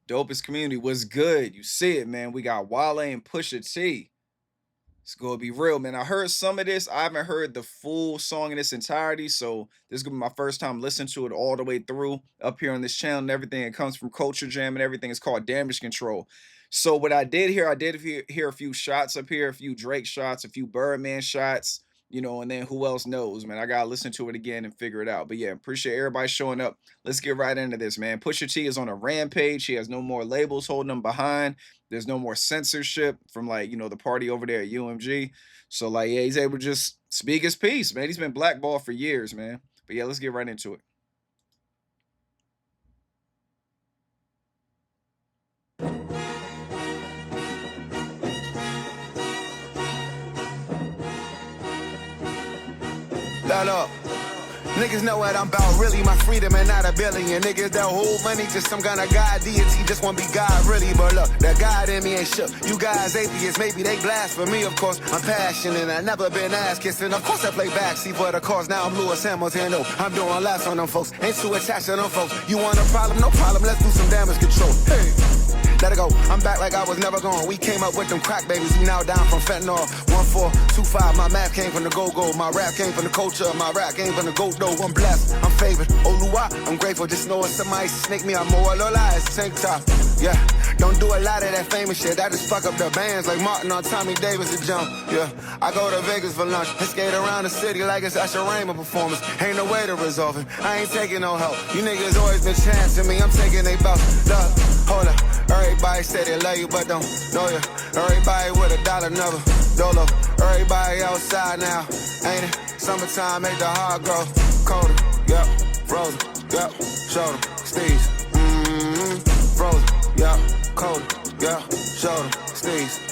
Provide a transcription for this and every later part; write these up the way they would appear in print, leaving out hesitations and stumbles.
Dopest community was good. You see it, man. We got Wale and Pusha T. It's gonna be real, man. I heard some of this. I haven't heard the full song in its entirety, so this is gonna be my first time listening to it all the way through up here on this channel and everything. It comes from Culture Jam and everything. It's called Damage Control. So what I did here, I did hear a few shots up here, a few Drake shots, a few Birdman shots, and then who else knows, man. I gotta listen to it again and figure it out. But yeah, appreciate everybody showing up. Let's get right into this, man. Pusha T is on a rampage. He has no more labels holding him behind. There's no more censorship from like, the party over there at UMG. So like, yeah, he's able to just speak his piece, man. He's been blackballed for years, man. But yeah, let's get right into it. Look, niggas know what I'm about, really my freedom and not a billion. Niggas that hold money just some kind of god deity, just wanna be God really. But look, that God in me ain't shook. You guys atheists, maybe they blasphemy, of course. I'm passionate, I never been ass kissing. Of course I play backseat for the cause, now I'm Lewis Hamilton. No, I'm doing less on them folks, ain't too attached to them folks. You want a problem? No problem, let's do some damage control. Hey. Let it go, I'm back like I was never gone. We came up with them crack babies, we now down from fentanyl. 1425, my math came from the go-go. My rap came from the culture, my rap came from the go-go. I'm blessed, I'm favored, Olua, I'm grateful. Just know if somebody snake me, I'm more lola, it's tank top. Yeah, don't do a lot of that famous shit. I just fuck up the bands like Martin on Tommy Davis to jump. Yeah, I go to Vegas for lunch and skate around the city like it's Usher Raymond performance. Ain't no way to resolve it, I ain't taking no help. You niggas always been chancing me, I'm taking they bout. Look, hold up. Everybody say they love you, but don't know you. Everybody with a dollar, never dolo. Everybody outside now, ain't it? Summertime make the heart grow colder. Yep, frozen. Yep, shoulder, steez. Frozen. Yep, colder. Yep, shoulder, steez.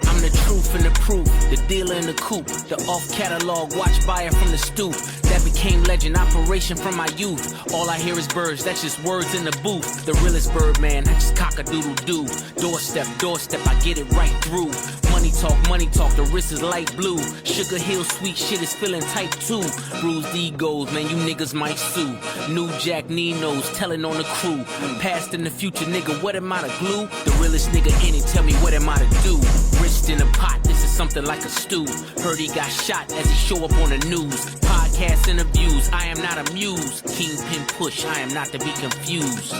I'm the truth and the proof, the dealer in the coupe, the off-catalog watch buyer from the stoop. That became legend, operation from my youth. All I hear is birds, that's just words in the booth. The realest Birdman, I just cock-a-doodle-doo. Doorstep, I get it right through. Money talk, the wrist is light blue. Sugar Hill sweet shit is feeling type 2. Bruised egos, man, you niggas might sue. New Jack Ninos, telling on the crew. Past and the future, nigga, what am I to glue? The realest nigga in it, tell me what am I to do? Wrist in a pot, this is something like a stew. Heard he got shot as he show up on the news. Podcast interviews, I am not amused. Kingpin push, I am not to be confused.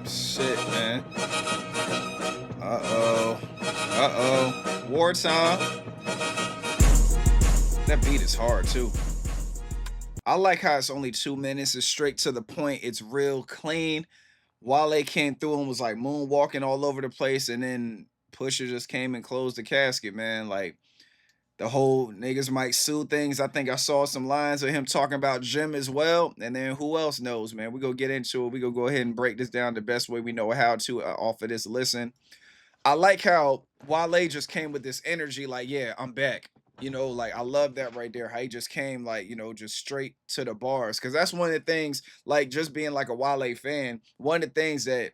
Shit, man. Wartime. That beat is hard too. I like how it's only 2 minutes. It's straight to the point. It's real clean. Wale came through and was like moonwalking all over the place, and then Pusha just came and closed the casket, man. Like the whole niggas might sue things. I think I saw some lines of him talking about Jim as well. And then who else knows, man? We gonna get into it. We gonna go ahead and break this down the best way we know how to off of this listen. I like how Wale just came with this energy, like, yeah, I'm back. Like I love that right there. How he just came, like, just straight to the bars. Cause that's one of the things, like just being like a Wale fan, one of the things that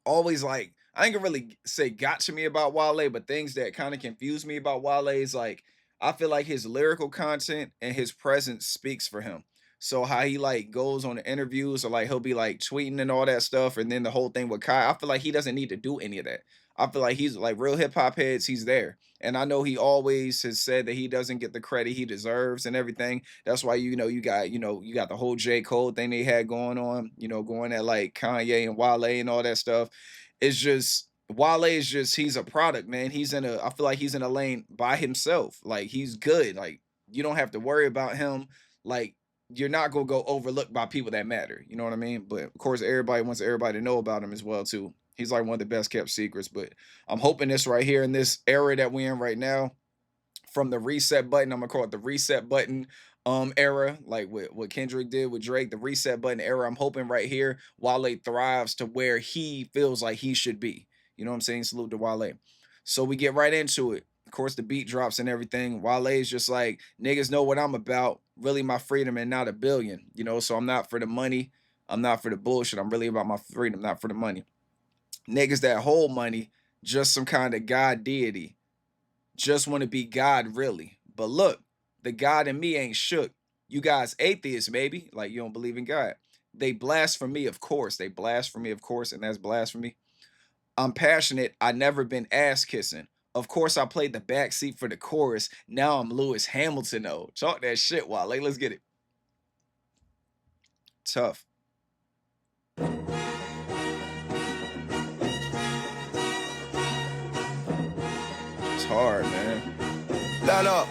always like I ain't gonna really say got to me about Wale, but things that kind of confuse me about Wale is like I feel like his lyrical content and his presence speaks for him. So how he like goes on the interviews or like he'll be like tweeting and all that stuff, and then the whole thing with Kai, I feel like he doesn't need to do any of that. I feel like he's like real hip hop heads, he's there. And I know he always has said that he doesn't get the credit he deserves and everything. That's why you got the whole J. Cole thing they had going on, going at like Kanye and Wale and all that stuff. It's just Wale is just he's a product, man. I feel like he's in a lane by himself. Like he's good. Like you don't have to worry about him. Like you're not gonna go overlooked by people that matter. You know what I mean? But of course, everybody wants everybody to know about him as well too. He's like one of the best kept secrets. But I'm hoping this right here in this era that we're in right now, from the reset button, I'm gonna call it the reset button era, like what Kendrick did with Drake, the reset button era. I'm hoping right here Wale thrives to where he feels like he should be. You know what I'm saying? Salute to Wale. So we get right into it. Of course, the beat drops and everything. Wale is just like, niggas know what I'm about. Really my freedom and not a billion. So I'm not for the money. I'm not for the bullshit. I'm really about my freedom, not for the money. Niggas that hold money, just some kind of God deity. Just want to be God, really. But look, the God in me ain't shook. You guys atheists, maybe, like you don't believe in God. They blasphemy, of course. They blasphemy, of course, and that's blasphemy. I'm passionate. I never been ass kissing. Of course, I played the backseat for the chorus. Now I'm Lewis Hamilton, though. Talk that shit, Wale. Let's get it. Tough. It's hard, man. Look.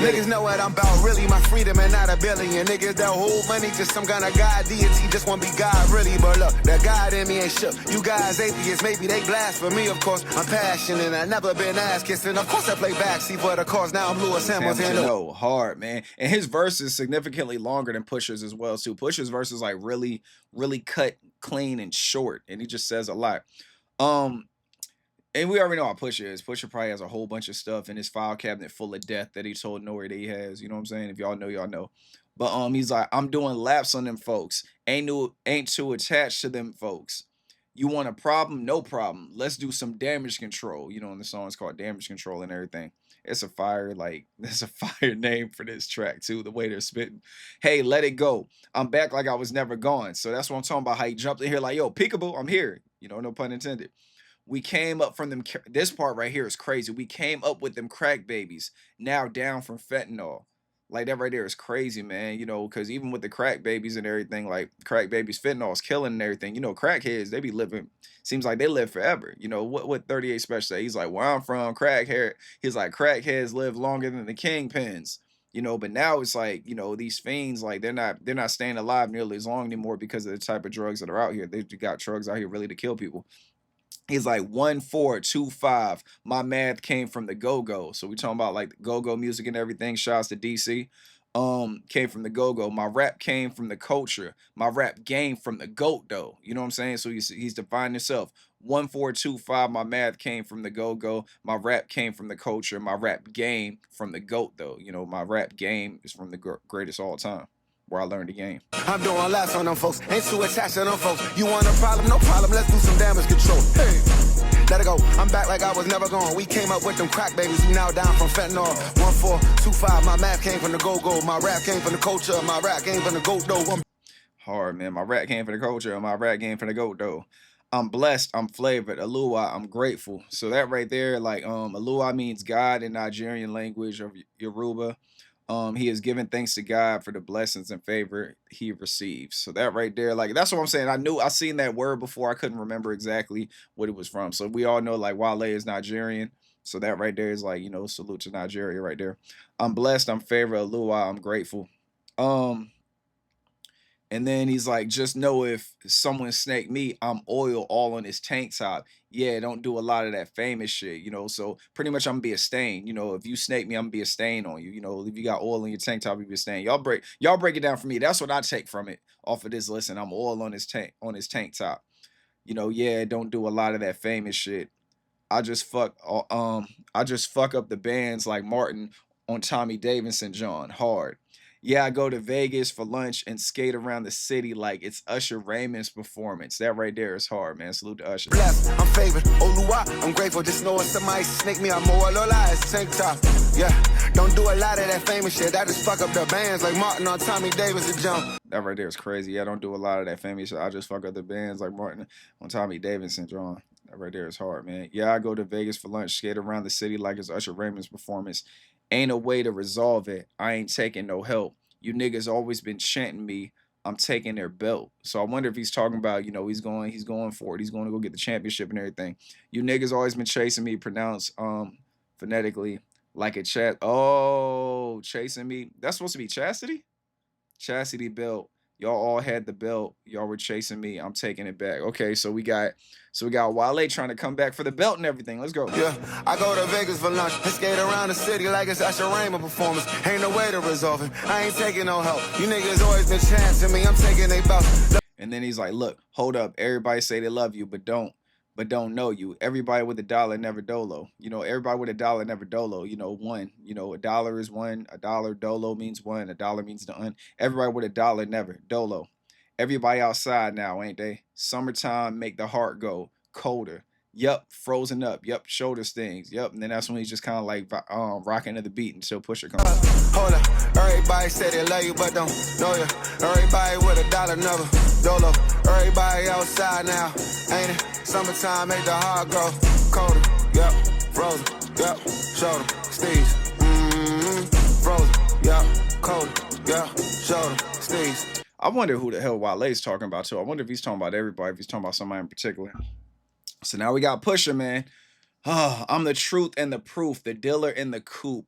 Niggas know what I'm about, really, my freedom and not a billion. Niggas that hold money, just some kind of God deity, just wanna be God, really. But look, that God in me ain't shook. You guys atheists, maybe they blasphemy, of course. I'm passionate, I never been ass kissing. Of course I play backseat for the cause, now I'm Lewis Hamilton. No, hard, man. And his verse is significantly longer than Pusha's as well, too. Pusha's verse is like really, really cut, clean, and short, and he just says a lot. And we already know how Pusha is. Pusha probably has a whole bunch of stuff in his file cabinet full of death that he told Nori that he has. You know what I'm saying? If y'all know, y'all know. But he's like, I'm doing laps on them folks. Ain't too attached to them folks. You want a problem? No problem. Let's do some damage control. You know, and the song's called Damage Control and everything. It's a fire, like, there's a fire name for this track, too, the way they're spitting. Hey, let it go. I'm back like I was never gone. So that's what I'm talking about, how he jumped in here like, yo, peekaboo, I'm here. You know, no pun intended. We came up from them. This part right here is crazy. We came up with them crack babies. Now down from fentanyl. Like that right there is crazy, man. You know, because even with the crack babies and everything, like crack babies, fentanyl is killing and everything. You know, crackheads, they be living. Seems like they live forever. You know what 38 Special say? He's like, where I'm from, crackhead. He's like, crackheads live longer than the kingpins. You know, but now it's like, you know, these fiends, like they're not staying alive nearly as long anymore because of the type of drugs that are out here. They got drugs out here really to kill people. He's like 1425. My math came from the go-go. So we talking about like the go-go music and everything. Shouts to DC. Came from the go-go. My rap came from the culture. My rap game from the goat though. You know what I'm saying? So he's defining himself. 1425. My math came from the go-go. My rap came from the culture. My rap game from the goat though. You know, my rap game is from the greatest all time. Where I learned the game. I'm doing laps on them folks, ain't too attached to them folks. You want a problem? No problem, let's do some damage control. Hey, let it go, I'm back like I was never gone. We came up with them crack babies, we now down from fentanyl. 1425, my math came from the go-go. My rap came from the culture, my rap came from the goat though. Hard, man. My rap came from the culture, my rap came from the goat though. I'm blessed, I'm flavored. Alua, I'm grateful. So that right there, like Alua means God in Nigerian language of Yoruba. He has given thanks to God for the blessings and favor he receives. So that right there, like that's what I'm saying. I seen that word before. I couldn't remember exactly what it was from. So we all know like Wale is Nigerian. So that right there is like, you know, salute to Nigeria right there. I'm blessed, I'm favored, Alua, I'm grateful. And then he's like, just know if someone snake me, I'm oil all on his tank top. Yeah, don't do a lot of that famous shit, you know. So pretty much I'm gonna be a stain. You know, if you snake me, I'm gonna be a stain on you. You know, if you got oil in your tank top, you be a stain. Y'all break it down for me. That's what I take from it off of this listen. I'm oil on his tank top. You know, yeah, don't do a lot of that famous shit. I just fuck up the bands like Martin on Tommy Davidson John hard. Yeah, I go to Vegas for lunch and skate around the city like it's Usher Raymond's performance. That right there is hard, man. Salute to Usher. Blessed, I'm favored. Olua, I'm grateful. Just know if somebody snake me, I'm more lola. Tank top. Yeah, don't do a lot of that famous shit. I just fuck up the bands like Martin on Tommy Davidson John. That right there is crazy. Yeah, don't do a lot of that famous shit. I just fuck up the bands like Martin on Tommy Davidson John. That right there is hard, man. Yeah, I go to Vegas for lunch, skate around the city like it's Usher Raymond's performance. Ain't a way to resolve it. I ain't taking no help. You niggas always been chanting me. I'm taking their belt. So I wonder if he's talking about, you know, he's going for it. He's going to go get the championship and everything. You niggas always been chasing me, pronounced phonetically like a chat. Oh, chasing me. That's supposed to be chastity? Chastity belt. Y'all all had the belt. Y'all were chasing me. I'm taking it back. Okay, so we got Wale trying to come back for the belt and everything. Let's go. Yeah, I go to Vegas for lunch and skate around the city like it's Usher Raymond performance. Ain't no way to resolve it. I ain't taking no help. You niggas always been chancing me. I'm taking they belt. And then he's like, look, hold up. Everybody say they love you, but don't know you. Everybody with a dollar never dolo. You know, everybody with a dollar never dolo. You know, one. You know, a dollar is one. A dollar dolo means one. A dollar means the Everybody with a dollar never dolo. Everybody outside now, ain't they? Summertime make the heart go colder. Yep, frozen up. Yep, shoulder stings. Yep, and then that's when he's just kind of like rocking to the beat until Pusha comes on. Hold up, everybody say they love you, but don't know you. Everybody with a dollar never dolo. Everybody outside now, ain't it? Summertime make the heart grow colder. Yep, frozen. Yep, shoulder, steez. Frozen. Yep, colder. Yep, shoulder, steez. I wonder who the hell Wale's talking about too. I wonder if he's talking about everybody, if he's talking about somebody in particular. So now we got Pusha, man. I'm the truth and the proof, the dealer in the coupe.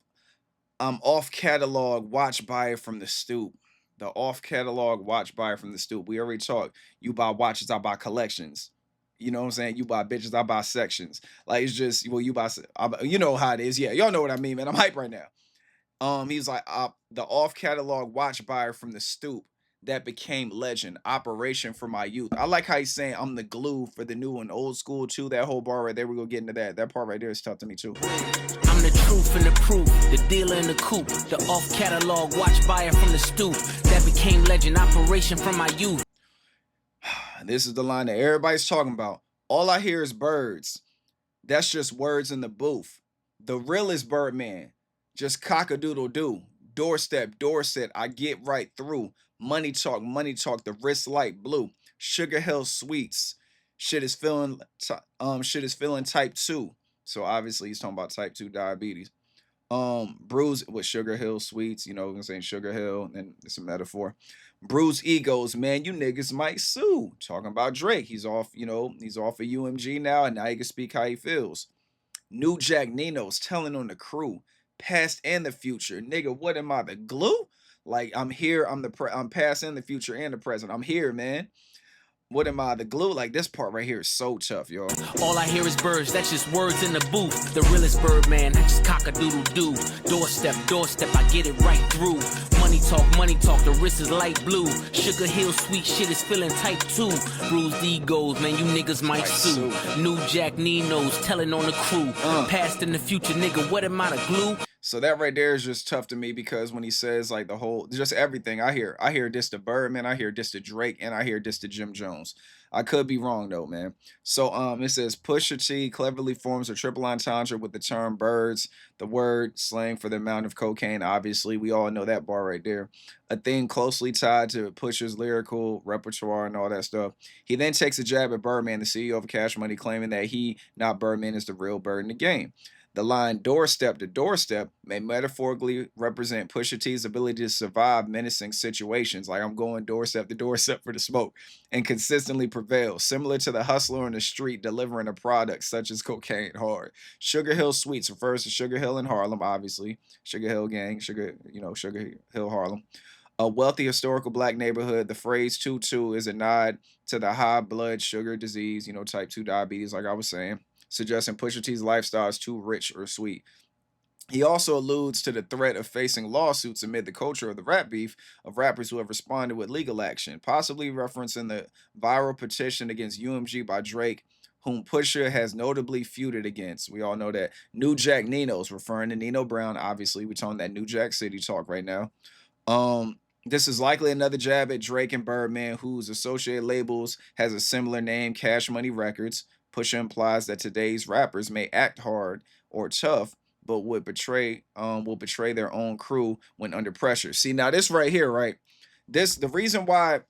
I'm off catalog, watch buyer from the stoop. The off catalog watch buyer from the stoop. We already talked. You buy watches, I buy collections. You know what I'm saying? You buy bitches, I buy sections. Like it's just well, you know how it is. Yeah, y'all know what I mean, man. I'm hype right now. He's like the off catalog watch buyer from the stoop that became legend. Operation for my youth. I like how he's saying I'm the glue for the new and old school too. That whole bar right there, we're gonna get into that. That part right there is tough to me too. I'm the truth and the proof, the dealer in the coupe, the off catalog watch buyer from the stoop that became legend. Operation from my youth. This is the line that everybody's talking about. All I hear is birds. That's just words in the booth. The real is Birdman. Just cock-a-doodle-doo. Doorstep, Dorset, I get right through. Money talk, the wrist light blue. Sugar Hill Sweets. Shit is feeling type 2. So obviously he's talking about type 2 diabetes. Bruise with Sugar Hill Sweets, you know, I'm saying Sugar Hill, and it's a metaphor. Bruise egos, man, you niggas might sue. Talking about Drake. He's off, he's off of UMG now, and now he can speak how he feels. New Jack Nino's telling on the crew, past and the future. Nigga, what am I, the glue? Like I'm here, I'm past and the future and the present. I'm here, man. What am I, the glue? Like this part right here is so tough, y'all. All I hear is birds, that's just words in the booth. The realest Birdman, that's just cock-a-doodle-doo. Doorstep, I get it right through. Money talk, the wrist is light blue. Sugar Hill sweet shit is feeling type 2. Bruised egos, man, you niggas might sue. New Jack Nino's telling on the crew. Past and the future, nigga, what am I, the glue? So that right there is just tough to me because when he says like the whole, just everything I hear this to Birdman, I hear this to Drake, and I hear this to Jim Jones. I could be wrong though, man. So it says Pusha T cleverly forms a triple entendre with the term birds, the word slang for the amount of cocaine. Obviously, we all know that bar right there. A thing closely tied to Pusha's lyrical repertoire and all that stuff. He then takes a jab at Birdman, the CEO of Cash Money, claiming that he, not Birdman, is the real bird in the game. The line doorstep to doorstep may metaphorically represent Pusha T's ability to survive menacing situations, like I'm going doorstep to doorstep for the smoke, and consistently prevail, similar to the hustler on the street delivering a product such as cocaine hard. Sugar Hill Sweets refers to Sugar Hill in Harlem, obviously. Sugar Hill Gang, Sugar Hill Harlem. A wealthy historical black neighborhood. The phrase 2-2 is a nod to the high blood sugar disease, type 2 diabetes, like I was saying, suggesting Pusha T's lifestyle is too rich or sweet. He also alludes to the threat of facing lawsuits amid the culture of the rap beef of rappers who have responded with legal action, possibly referencing the viral petition against UMG by Drake, whom Pusha has notably feuded against. We all know that. New Jack Nino's, referring to Nino Brown. Obviously, we're talking that New Jack City talk right now. This is likely another jab at Drake and Birdman, whose associated labels has a similar name, Cash Money Records. Pusha implies that today's rappers may act hard or tough, but will betray their own crew when under pressure. See, now this right here, right? The reason why,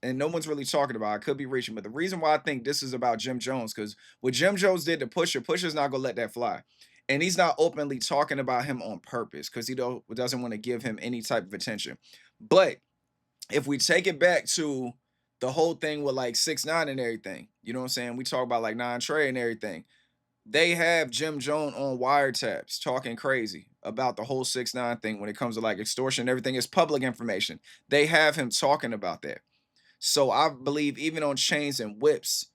and no one's really talking about, I could be reaching, but the reason why I think this is about Jim Jones, because what Jim Jones did to Pusha's not gonna let that fly. And he's not openly talking about him on purpose because he doesn't want to give him any type of attention. But if we take it back to the whole thing with like 6ix9ine and everything, you know what I'm saying? We talk about like 9 Trey and everything. They have Jim Jones on wiretaps talking crazy about the whole 6ix9ine thing when it comes to like extortion and everything. It's public information. They have him talking about that. So I believe even on Chains and Whips,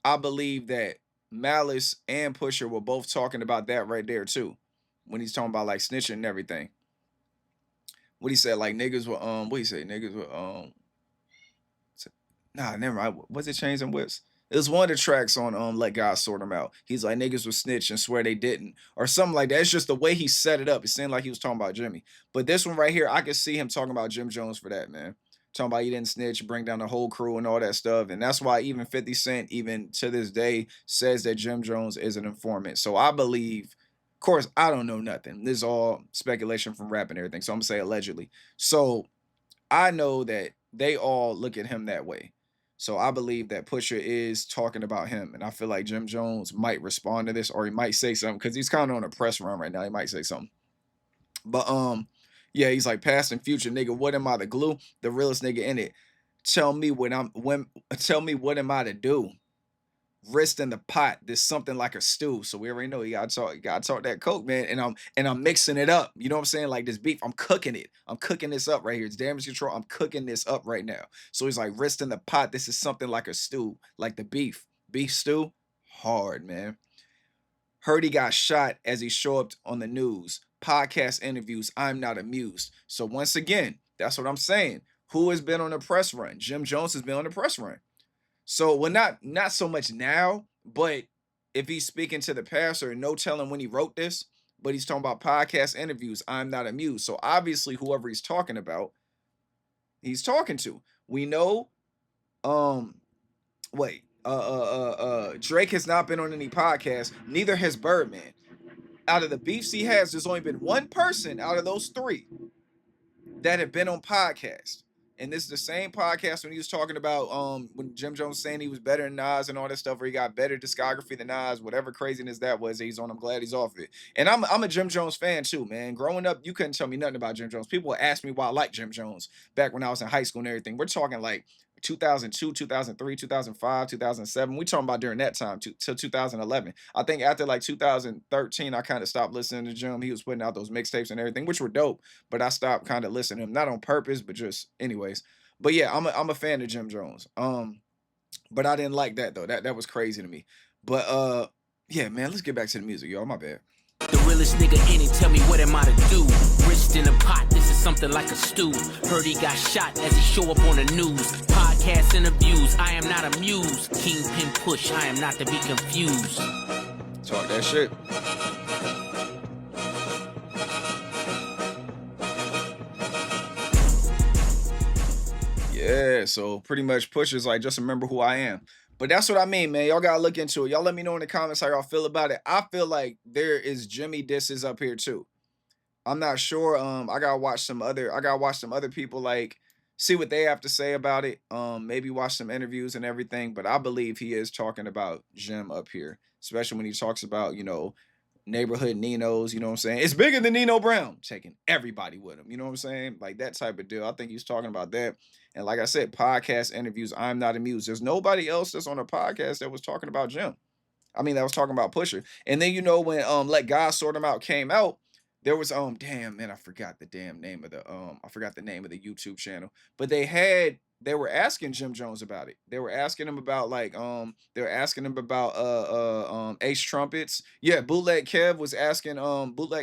I believe that Malice and Pusha were both talking about that right there too. When he's talking about like snitching and everything. What he said, like niggas were what he say? Niggas were nah, never mind. Was it Chains and Whips? It was one of the tracks on Let God Sort Them Out. He's like niggas was snitch and swear they didn't. Or something like that. It's just the way he set it up. It seemed like he was talking about Jimmy. But this one right here, I could see him talking about Jim Jones for that, man. talking about he didn't snitch, bring down the whole crew and all that stuff. And that's why even 50 Cent, even to this day, says that Jim Jones is an informant. So I believe, of course, I don't know nothing. This is all speculation from rap and everything. So I'm gonna say allegedly. So I know that they all look at him that way. So I believe that Pusha is talking about him. And I feel like Jim Jones might respond to this, or he might say something because he's kind of on a press run right now. He might say something. But yeah, he's like past and future nigga. What am I, the glue? The realest nigga in it. Tell me tell me what am I to do? Wrist in the pot. There's something like a stew. So we already know you gotta talk that coke, man. And I'm mixing it up. You know what I'm saying? Like this beef, I'm cooking it. I'm cooking this up right here. It's damage control. I'm cooking this up right now. So he's like, wrist in the pot. This is something like a stew, like the beef. Beef stew, hard, man. Heard he got shot as he showed up on the news. Podcast interviews, I'm not amused. So once again, that's what I'm saying. Who has been on the press run? Jim Jones has been on the press run. So, well, not so much now, but if he's speaking to the past, or no telling when he wrote this, but he's talking about podcast interviews, I'm not amused. So obviously, whoever he's talking about, he's talking to. We know, wait, Drake has not been on any podcast. Neither has Birdman. Out of the beefs he has, there's only been one person out of those three that have been on podcast. And this is the same podcast when he was talking about when Jim Jones saying he was better than Nas and all that stuff, where he got better discography than Nas, whatever craziness that was that he's on. I'm glad he's off it. And I'm a Jim Jones fan too, man. Growing up, you couldn't tell me nothing about Jim Jones. People would ask me why I like Jim Jones back when I was in high school and everything. We're talking like 2002, 2003, 2005, 2007. We talking about during that time till 2011. I think after like 2013, I kind of stopped listening to Jim. He was putting out those mixtapes and everything, which were dope, but I stopped kind of listening to him, not on purpose, but just anyways. But yeah, I'm a fan of Jim Jones. But I didn't like that though. That was crazy to me. But yeah, man, let's get back to the music, y'all. My bad. The realest nigga in it, tell me what am I to do? Wrist in a pot, this is something like a stew. Heard he got shot as he show up on the news. Podcast interviews, I am not amused. Kingpin push, I am not to be confused. Talk that shit. Yeah, so pretty much Pusha's like, just remember who I am. But that's what I mean, man. Y'all gotta look into it. Y'all let me know in the comments how y'all feel about it. I feel like there is Jimmy disses up here too. I'm not sure. I gotta watch some other people, like see what they have to say about it. Maybe watch some interviews and everything. But I believe he is talking about Jim up here, especially when he talks about, neighborhood Ninos, you know what I'm saying? It's bigger than Nino Brown, taking everybody with him, you know what I'm saying? Like that type of deal. I think he's talking about that. And like I said, podcast interviews, I'm not amused. There's nobody else that's on a podcast that was talking about Jim. I mean, that was talking about Pusha. And then when Let God Sort Him Out came out, there was damn man, I forgot the name of the YouTube channel. But they were asking Jim Jones about it. They were asking him about Ace Trumpets. Yeah, Bootleg Kev was asking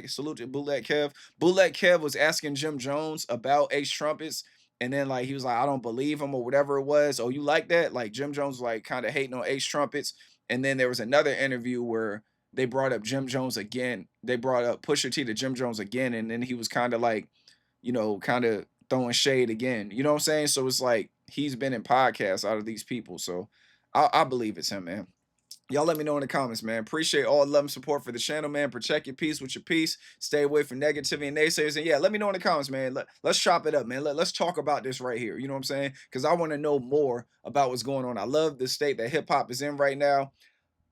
salute to Bootleg Kev. Bootleg Kev was asking Jim Jones about Ace Trumpets. And then he was like, I don't believe him or whatever it was. Oh, you like that? Like Jim Jones was like kind of hating on Ace Trumpets. And then there was another interview where they brought up Jim Jones again. They brought up Pusha T to Jim Jones again. And then he was kind of like, kind of throwing shade again. You know what I'm saying? So it's like he's been in podcasts out of these people. So I believe it's him, man. Y'all let me know in the comments, man. Appreciate all the love and support for the channel, man. Protect your peace with your peace. Stay away from negativity and naysayers. And yeah, let me know in the comments, man. Let's chop it up, man. Let's talk about this right here. You know what I'm saying? Because I want to know more about what's going on. I love the state that hip hop is in right now.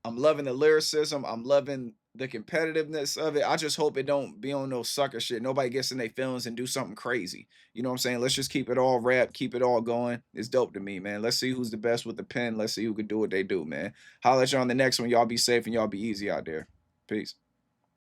I'm loving the lyricism. I'm loving the competitiveness of it. I just hope it don't be on no sucker shit. Nobody gets in their feelings and do something crazy. You know what I'm saying? Let's just keep it all rap, keep it all going. It's dope to me, man. Let's see who's the best with the pen. Let's see who can do what they do, man. Holla at y'all on the next one. Y'all be safe and y'all be easy out there. Peace.